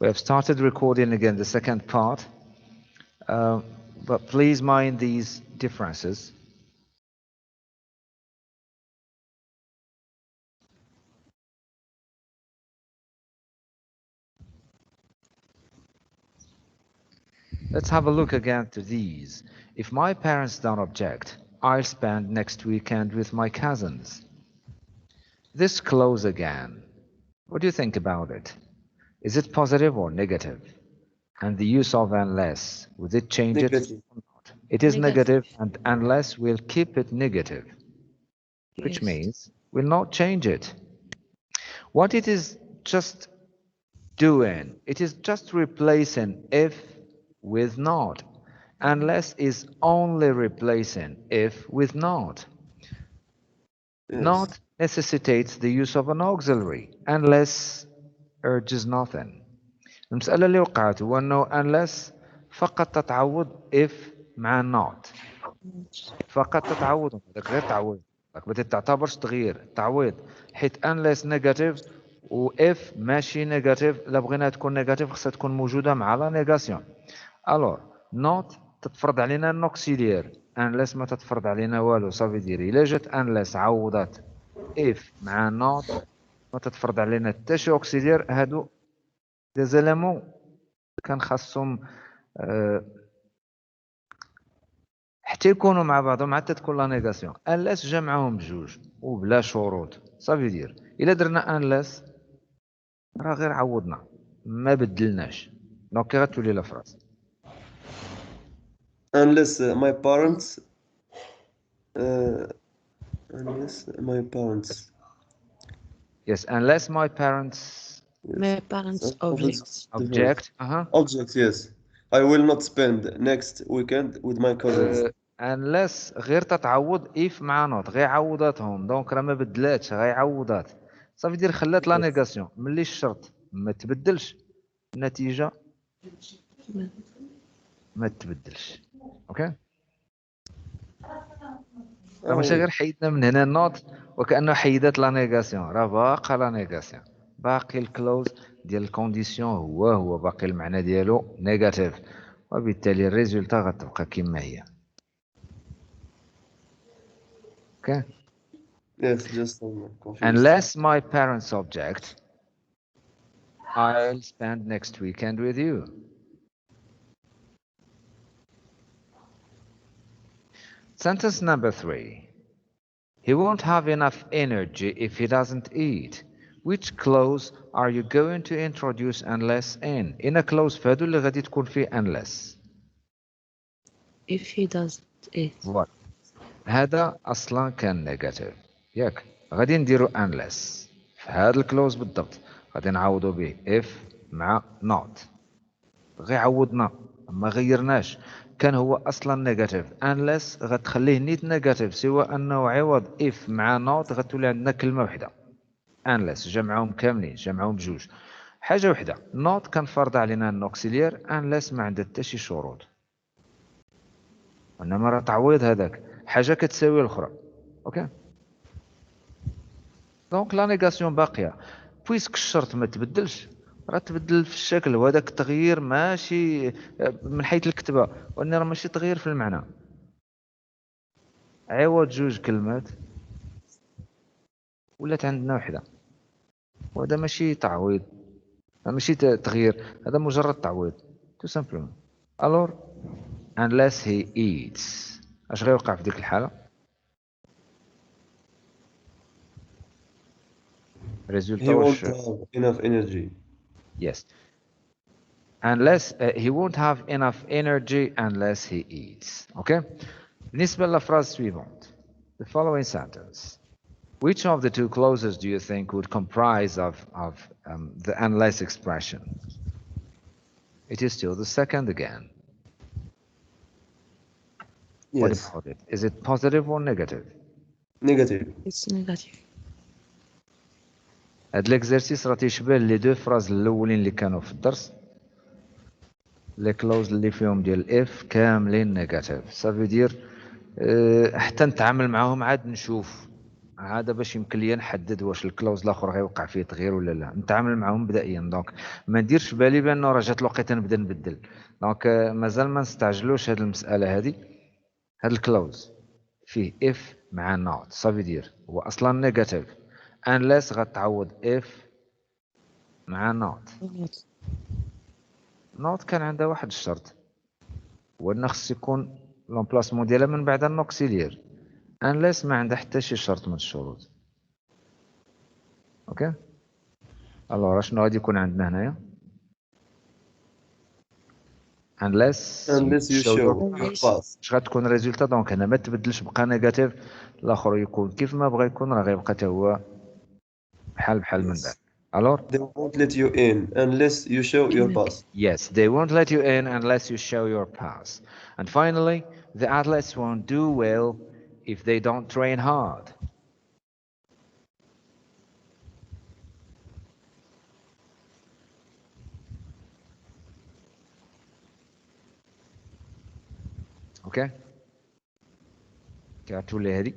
We have started recording again the second part, but please mind these differences. Let's have a look again to these. If my parents don't object, I'll spend next weekend with my cousins. This clause again, what do you think about it? Is it positive or negative? And the use of unless, would it change Negative. it or not? It is negative, and unless we'll keep it negative, which means we'll not change it. What it is just doing, it is just replacing if with not. Unless is only replacing if with not. Yes. Not necessitates the use of an auxiliary. Unless urges nothing. المسألة اللي وقعت هو أنه unless فقط تتعوض if مع not. فقط تتعوض، هذاك غير تعويض، ما تعتبرش تغيير، تعويض، حيت unless نيجاتيف و if ماشي نيجاتيف، لا بغينا تكون نيجاتيف خصها تكون موجودة مع لا نيغاسيون. الوغ not تتفرض علينا النوكسيليير، unless ما تتفرض علينا والو، صافي ديري إلا جات unless عوضات if مع not ما تتفرض علينا حتى شي اوكسيليير، هادو دي زيليمون كان خاصهم حتى يكونوا مع بعضهم حتى تكون لا نيغاسيون. انلس جمعهم بجوج وبلا شروط، صافي دير. الا درنا انلس راه غير عوضنا ما بدلناش، دونك كي غتولي لا فراس. Unless my parents unless my parents Yes, unless my parents My parents object. object, yes. I will not spend next weekend with my cousins. unless غير تتعوض if مع not، غير عوضاتهم، دونك راه ما بدلاتش، غير عوضات، صافي دير خلات لا نيغاسيون. ملي الشرط ما تبدلش النتيجة ما تبدلش. اوكي، راه ماشي غير حيدنا من هنا النوت وكأنه حيدت لا نيغاسيون، راه باقا لا نيغاسيون، باقي الكلوز ديال الكونديسيون هو باقي المعنى ديالو نيجاتيف، وبالتالي الريزولتا غتبقى كما هي. اوكي. Yes, just unless my parents object, I'll spend next weekend with you. Sentence number 3. He won't have enough energy if he doesn't eat. Which clause are you going to introduce unless in? In a clause فهادو اللي غادي تكون فيه unless. If he doesn't eat. What? هذا أصلا كان نيجاتيف، ياك غادي نديرو unless في هذا الكلوز بالضبط، غادي نعوضو به if مع not، غير عوضنا ما غيرناش، كان هو اصلا نيجاتيف. unless غتخليه نيت نيجاتيف، سوى انه عوض if مع not غتولي عندنا كلمه وحده unless، جمعهم كاملين، جمعهم بجوج. حاجه وحده not كان فرض علينا النوكسيليير، unless ما عندها حتى شي شروط، انما راه تعويض، هذاك حاجه كتساوي الاخرى. اوكي، دونك لا نيغاسيون باقيه، بويسك الشرط ما تبدلش، راه تبدل في الشكل، وهذاك التغيير ماشي من حيث الكتابه، وان راه ماشي تغيير في المعنى، عوض جوج كلمات ولات عندنا وحده، وهذا ماشي تعويض، ماشي تغيير، هذا مجرد تعويض تو سامبلومون. الور unless he eats، اش غيوقع في ديك الحاله؟ He won't have enough energy. Yes, unless he won't have enough energy unless he eats. Okay. بالنسبة للفراز suivante, the following sentence, which of the two clauses do you think would comprise of the unless expression? It is still the second again. Yes. What about it? Is it positive or negative? Negative. It's negative. هاد الاكزرسيس راه تيشبه لي دو فراز الاولين اللي كانوا في الدرس، لي كلوز اللي فيهم ديال اف كاملين نيجاتيف، صافي دير حتى نتعامل معاهم عاد نشوف هذا باش يمكن لي نحدد واش الكلوز الاخر غيوقع فيه تغيير ولا لا، نتعامل معهم مبدئيا. دونك ما نديرش بالي بانه راه جات الوقيته نبدا نبدل. دونك مازال ما نستعجلوش هذه المساله هذه. هذا الكلوز فيه اف مع نوت، صافي دير هو اصلا نيجاتيف، unless غتعوض اف مع نوت. نوت كان عندها واحد الشرط، هو انه خص يكون لومبلاسمون ديالها من بعد النوكسيليير، unless ما عندها حتى شي شرط من الشروط. اوكي الوغ شنو غادي يكون عندنا هنايا؟ unless you show your show your Unless- pass. اش غتكون الريزولتا؟ دونك هنا ما تبدلش، بقى نيجاتيف، الاخر يكون كيف ما بغى يكون، راه غيبقى حتى هو بحال من بعد. الوغ They won't let you in unless you show your pass. yes, they won't let you in unless you show your pass. And finally, the athletes won't do well if they don't train hard. اوكي كاتو لي هذه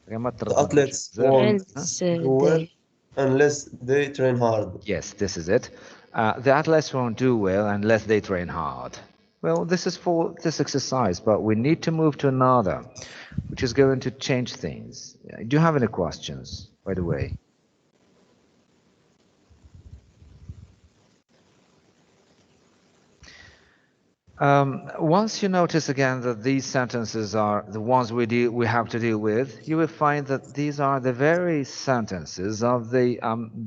غير ما The ترددوش athletes بزاف. won't Else do well they unless they train hard. Yes, this is it. The athletes won't do well unless they train hard. Well, this is for this exercise, but we need to move to another, which is going to change things. Do you have any questions, by the way? Once you notice again that these sentences are the ones we have to deal with, you will find that these are the very sentences of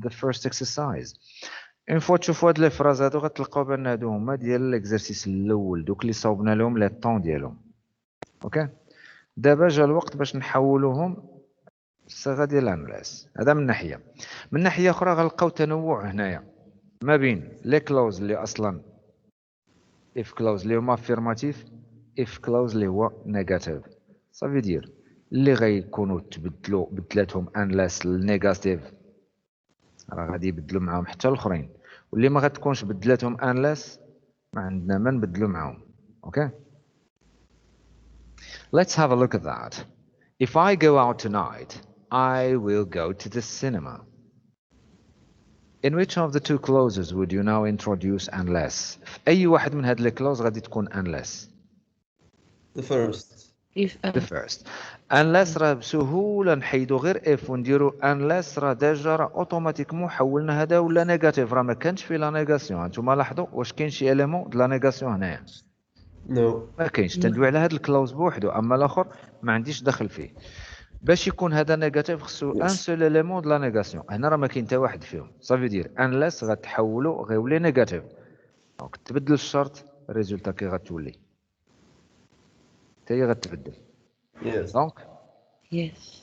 the first exercise. اون فوا تشوفوا هاد لي فراز هادو غتلقاو بان هادو هما ديال الاكزرسيس الاول، دوك اللي صوبنا لهم لي طون ديالهم. اوكي دابا جا الوقت باش نحولوهم للصيغه ديال انليس. هذا من ناحيه. من ناحيه اخرى غنلقاو تنوع هنايا ما بين لي كلوز اللي اصلا اف كلوز اللي هما افيرماتيف، اف كلوز اللي هو نيجاتيف. صافي دير اللي غيكونوا تبدلوا بدلاتهم انليس للنيجاتيف راه غادي يبدلوا معاهم حتى الاخرين، واللي ما غتكونش بدلاتهم unless ما عندنا ما نبدلوا معاهم. اوكي let's have a look at that. If I go out tonight I will go to the cinema. In which of the two clauses would you now introduce unless؟ في اي واحد من هاد لي كلوز غادي تكون unless؟ The first. if the first. unless راه بسهوله نحيدو غير اف ونديرو unless راه ديجا راه اوتوماتيكمون حولنا هذا ولا نيجاتيف، راه ما كانش فيه لا نيغاسيون. هانتوما لاحظوا واش كاين شي اليمون د لا نيغاسيون هنايا؟ No. ما كاينش. تندوي على هذا الكلوز بوحدو، اما الاخر ما عنديش دخل فيه. باش يكون هذا نيجاتيف خصو ان سول اليمون د لا نيغاسيون، هنا راه ما كاين حتى واحد فيهم. صافي دير unless غتحولو غيولي نيجاتيف، دونك تبدل الشرط الريزولتا كي غتولي حتى هي غتبدل. Yes. دونك yes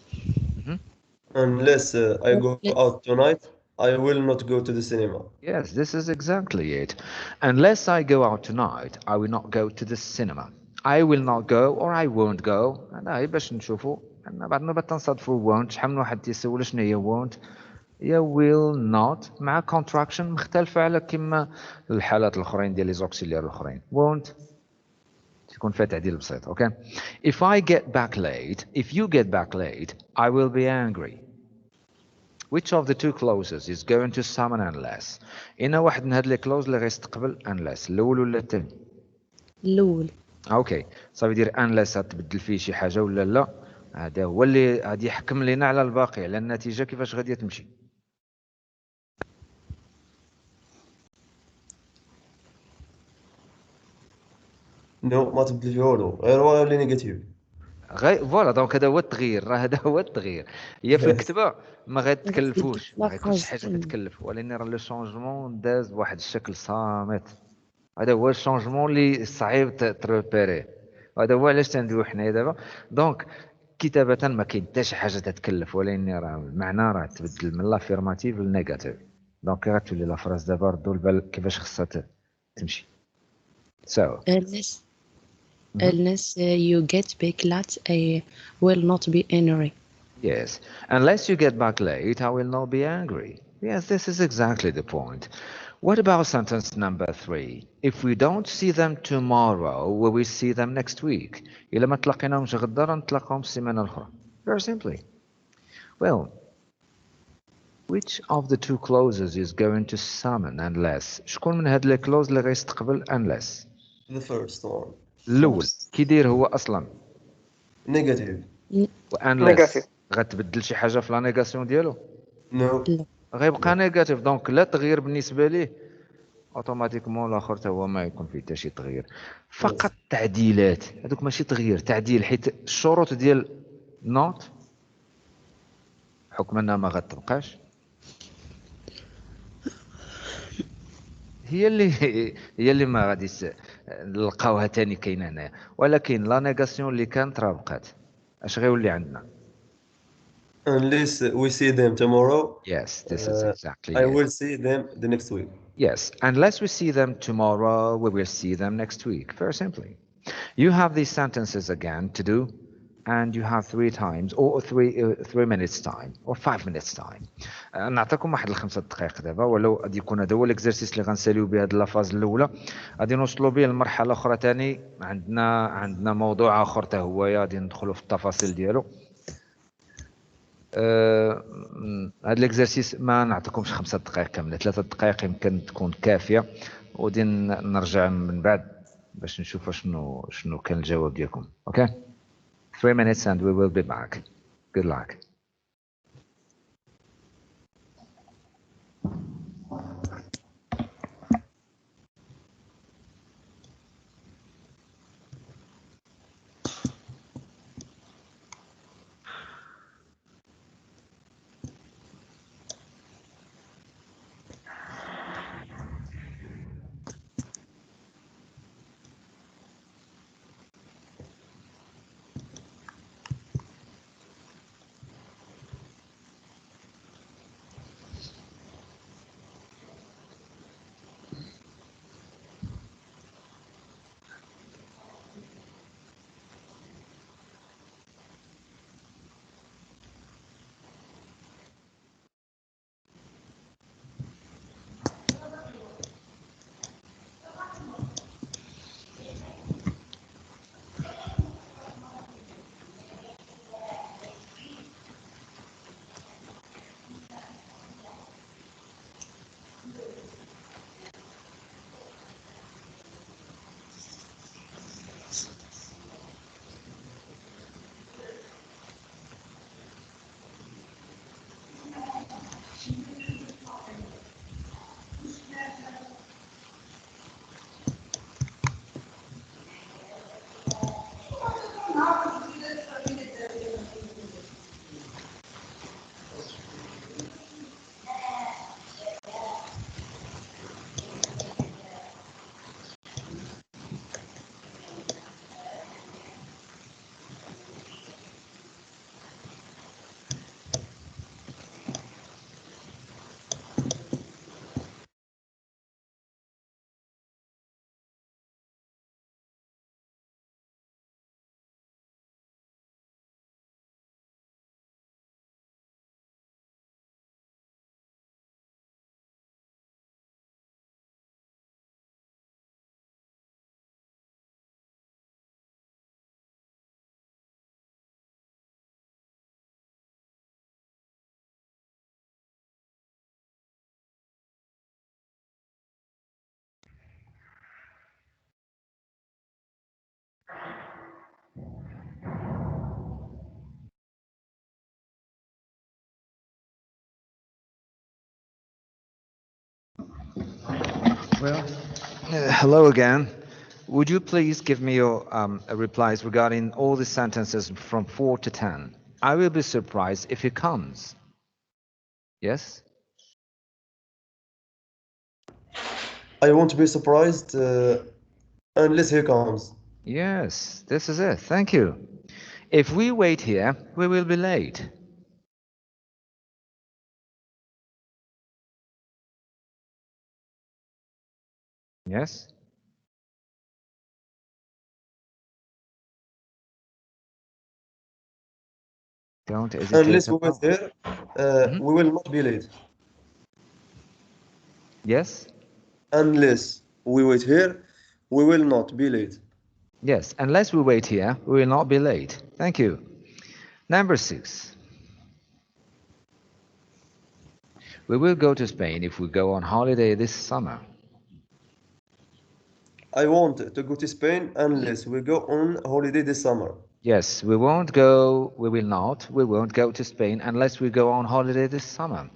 Unless I go out tonight, I will not go to the cinema. yes, this is exactly it. Unless I go out tonight, I will not go to the cinema. I will not go or I won't go. أنا هي باش نشوفوا أنا بعد ما تنصادفوا won't. شحال من واحد تيسول شنو هي won't؟ هي will not مع contraction مختلفة على كما الحالات الآخرين ديال لي زوكسيليير الآخرين. won't تكون فيها تعديل بسيط. اوكي if I get back late, if you get back late, I will be angry. Which of the two clauses is going to summon unless؟ هنا واحد من هاد لي كلوز اللي غيستقبل unless، الاول ولا الثاني؟ الأول. اوكي صافي دير unless غتبدل فيه شي حاجه ولا لا، هذا هو اللي غادي يحكم لينا على الباقي، على النتيجه كيفاش غادي تمشي. No ما تبدل فيه والو، غير هو اللي نيجاتيف. فوالا دونك هذا هو التغيير، راه هذا هو التغيير. هي في الكتابه ما غتكلفوش، ما غيكونش حاجه كتكلف، ولكن راه لو شونجمون داز بواحد الشكل صامت. هذا هو الشونجمون اللي صعيب تريبيري، هذا هو علاش تندويو حنايا دابا. دونك كتابه ما كاين حتى شي حاجه تتكلف، ولكن راه المعنى راه تبدل من لافيرماتيف للنيجاتيف. دونك غتولي لا فراس دابا ردوا البال كيفاش خصها تمشي. So Unless you get back late, I will not be angry. yes, unless you get back late, I will not be angry. Yes, this is exactly the point. What about sentence number 3? If we don't see them tomorrow, we will see them next week. إلا ما تلاقيناهمش غدا نتلاقاهم السيمانة الأخرى. Very simply. Well, which of the two clauses is going to summon unless؟ شكون من هاد الكلوز اللي غيستقبل unless؟ The first one. الأول كي يدير هو أصلا Negative. unless غتبدل شي حاجة في لا نيغاسيون ديالو؟ No. لا. غيبقى نيجاتيف دونك لا تغيير بالنسبة ليه اوتوماتيكمون الاخر حتى هو ما يكون فيه حتى شي تغيير فقط تعديلات هذوك ماشي تغيير تعديل حيت الشروط ديال نوت حكم انها ما غتبقاش هي اللي ما غاديش نلقاوها ثاني كاينه هنايا ولكن لا نيغاسيون اللي كانت راه بقات اش غيولي عندنا Unless we see them tomorrow, yes this is exactly I it. will see them the next week. Yes, unless we see them tomorrow, we will see them next week. Very simply. You have these sentences again to do, and you have 3 times, or 3 minutes time, or 5 minutes time. نعطيكم واحد الخمسة دقائق دابا ولو غادي يكون هذا هو الاكزرسيس اللي غنساليو به هذه لافاز الاولى غادي نوصلوا به لمرحله اخرى ثاني عندنا موضوع اخر حتى هو غادي ندخلوا في التفاصيل ديالو هاد الاكزرسيس ما نعطيكمش 5 دقائق كامله 3 دقائق يمكن تكون كافيه ودي نرجع من بعد باش نشوف شنو كان الجواب ديالكم اوكي 3 minutes and we will be back good luck well hello again would you please give me your replies regarding all the sentences from 4 to 10 I will be surprised if it comes yes I won't be surprised unless he comes. Yes, this is it. Thank you. If we wait here, we will be late. Yes? Don't hesitate. Unless we wait here, we will not be late. Yes? Unless we wait here, we will not be late. Yes, unless we wait here, we will not be late. Thank you. Number 6. We will go to Spain if we go on holiday this summer. I want to go to Spain unless we go on holiday this summer. Yes, we won't go, we won't go to Spain unless we go on holiday this summer.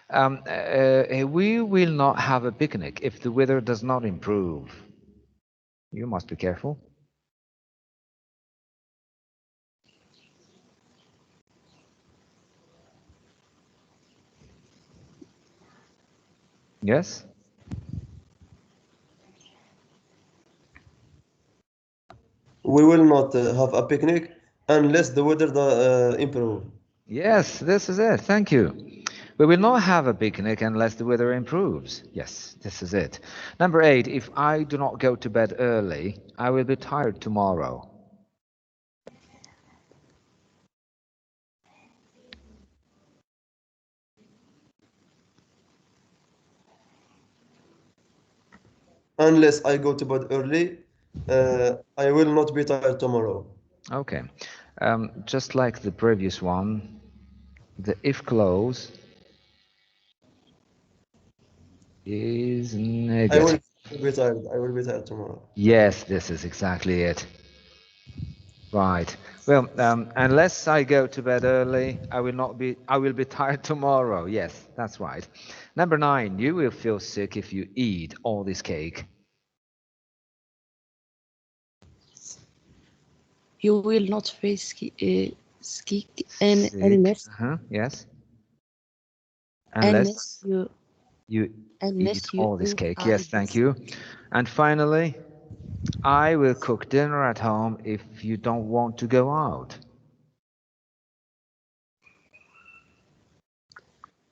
We will not have a picnic if the weather does not improve. You must be careful. Yes? We will not have a picnic unless the weather improve. Yes, this is it. Thank you. We will not have a picnic unless the weather improves. Yes, this is it. Number 8, if I do not go to bed early, I will be tired tomorrow. Unless I go to bed early, I will not be tired tomorrow. Okay. Just like the previous one, the if clause is negative. I will be tired. I will be tired tomorrow. Yes, this is exactly it. Right. Well, unless I go to bed early, I will be tired tomorrow. Yes, that's right. Number 9, you will feel sick if you eat all this cake. You will not face sick Sick. unless Yes. unless you eat you all this eat cake. all Yes, thank this. you. And finally, I will cook dinner at home if you don't want to go out.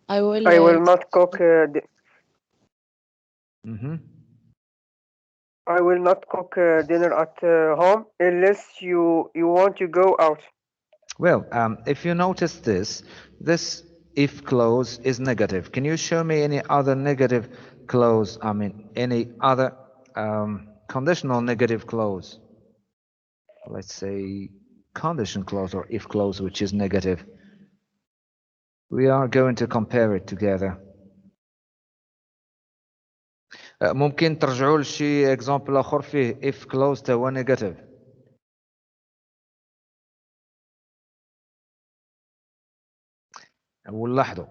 I will I will not cook. Mm-hmm. I will not cook dinner at home unless you want to go out. Well, if you notice this if clause is negative. Can you show me any other negative clause? I mean, any other conditional negative clause? Let's say condition clause or if clause, which is negative. We are going to compare it together. ممكن ترجعوا لشي example آخر فيه if clause توا negative. ولاحظوا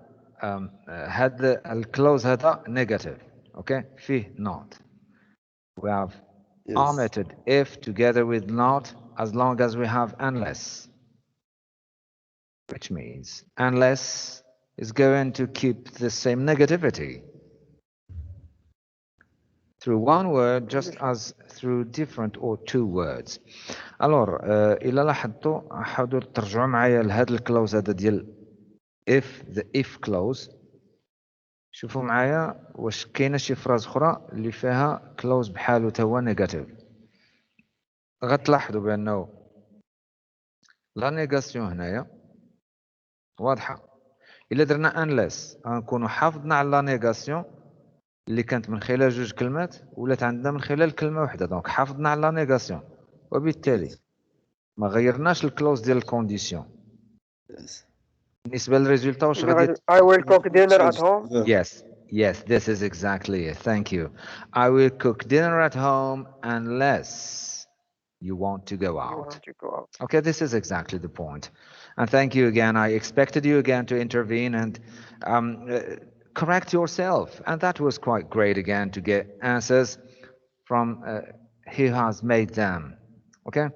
هذا الكلوز هذا negative. Okay, فيه not. We have Yes. omitted if together with not as long as we have unless, which means unless is going to keep the same negativity through one word just as through different or two words. Alors إلا لاحظتوا حاولوا ترجعوا معايا لهذا الكلوز هذا ديال if the if clause. شوفوا معايا واش كاينه شي فراز اخرى اللي فيها كلوز بحالو تا هو نيجاتيف. غتلاحظوا بانه لا نيغاسيون هنايا واضحه. الا درنا unless غنكونوا حافظنا على لا نيغاسيون اللي كانت من خلال جوج كلمات ولات عندنا من خلال كلمه واحده. دونك حافظنا على لا نيغاسيون وبالتالي Yes. ما غيرناش الكلوز ديال الكونديسيون. Yes. بالنسبه للريزولتا واش غادي I will cook dinner at Change home. verb. Yes, this is exactly it. Thank you. I will cook dinner at home unless you want to go You out. want to go out. Okay, this is exactly the point. And thank you again. I expected you again to intervene and correct yourself. And that was quite great again to get answers from who has made them. Okay?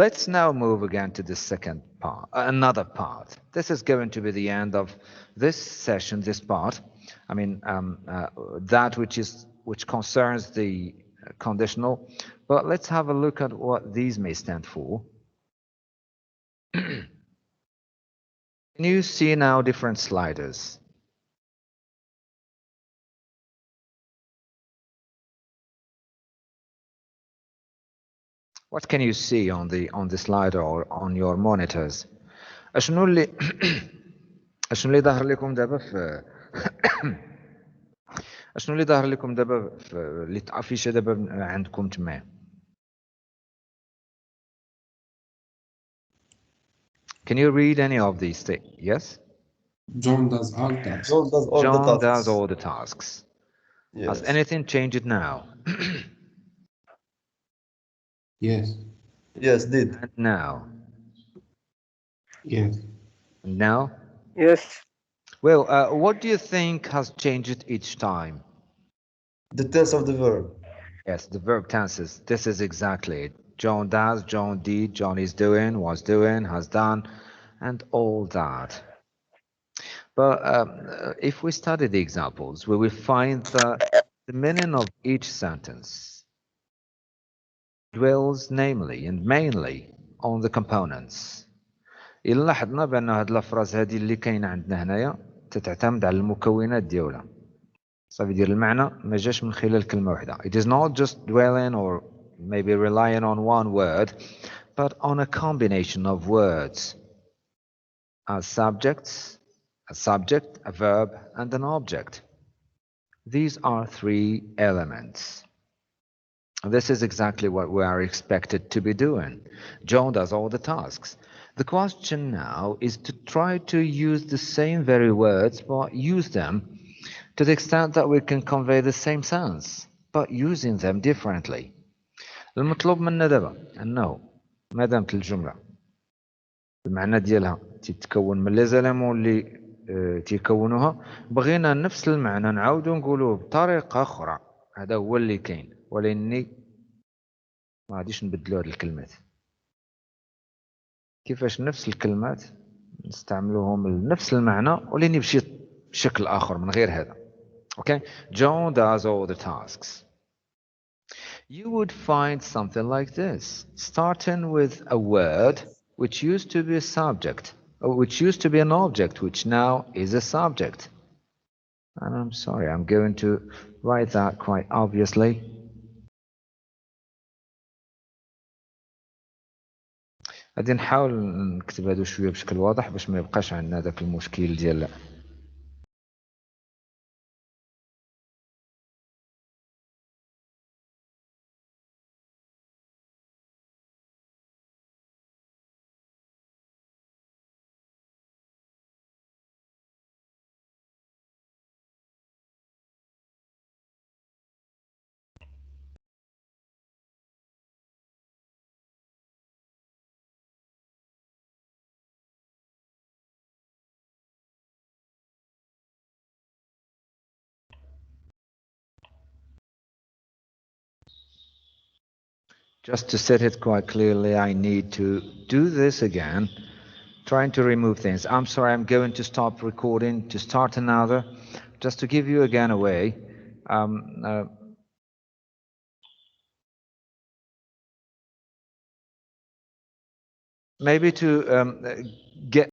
Let's now move again to the second part, another part. This is going to be the end of this session, this part. I mean, that which concerns the conditional. But let's have a look at what these may stand for. Can you see now different sliders? What can you see on the slider or on your monitors? اشنو اللي ظهر لكم دابا في شنو اللي ظاهر لكم دابا اللي تعرفيش دابا عندكم تما؟ Can you read any of these things? Yes? John does all tasks. John does all the John tasks. does all the tasks. Has Yes. anything changed now? Yes. Yes, did. And now? Yes. And now? Yes. Well, what do you think has changed each time? The tense of the verb. Yes, the verb tenses. This is exactly it. John does, John did, John is doing, was doing, has done, and all that. But if we study the examples, we will find that the meaning of each sentence dwells namely and mainly on the components. إلا لاحظنا بأن هاد الأفراز هذه اللي كاينة عندنا هنايا تتعتمد على المكونات ديالها. صافي ديال المعنى ما جاش من خلال كلمة واحدة. It is not just dwelling or maybe relying on one word, but on a combination of words as subjects, a subject, a verb, and an object. These are three elements. This is exactly what we are expected to be doing. John does all the tasks. The question now is to try to use the same very words, but use them to the extent that we can convey the same sense, but using them differently. المطلوب منا دابا أنه ما دامت الجملة المعنى ديالها تتكون من لي زيليمون اللي تيكونوها بغينا نفس المعنى نعاودو نقولوه بطريقة أخرى. هذا هو اللي كاين، ولاني ما غاديش نبدلو هاد الكلمات. كيفاش نفس الكلمات نستعملوهم لنفس المعنى ولاني بشكل آخر من غير هذا. Okay, John does all the tasks. You would find something like this, starting with a word which used to be a subject, or which used to be an object, which now is a subject. And I'm sorry, I'm going to write that quite obviously. غادي نحاول نكتب هادو شويه بشكل واضح باش ما يبقاش عندنا داك المشكل ديال Just to set it quite clearly, I need to do this again, trying to remove things. I'm sorry, I'm going to stop recording to start another, just to give you again a way. Maybe to get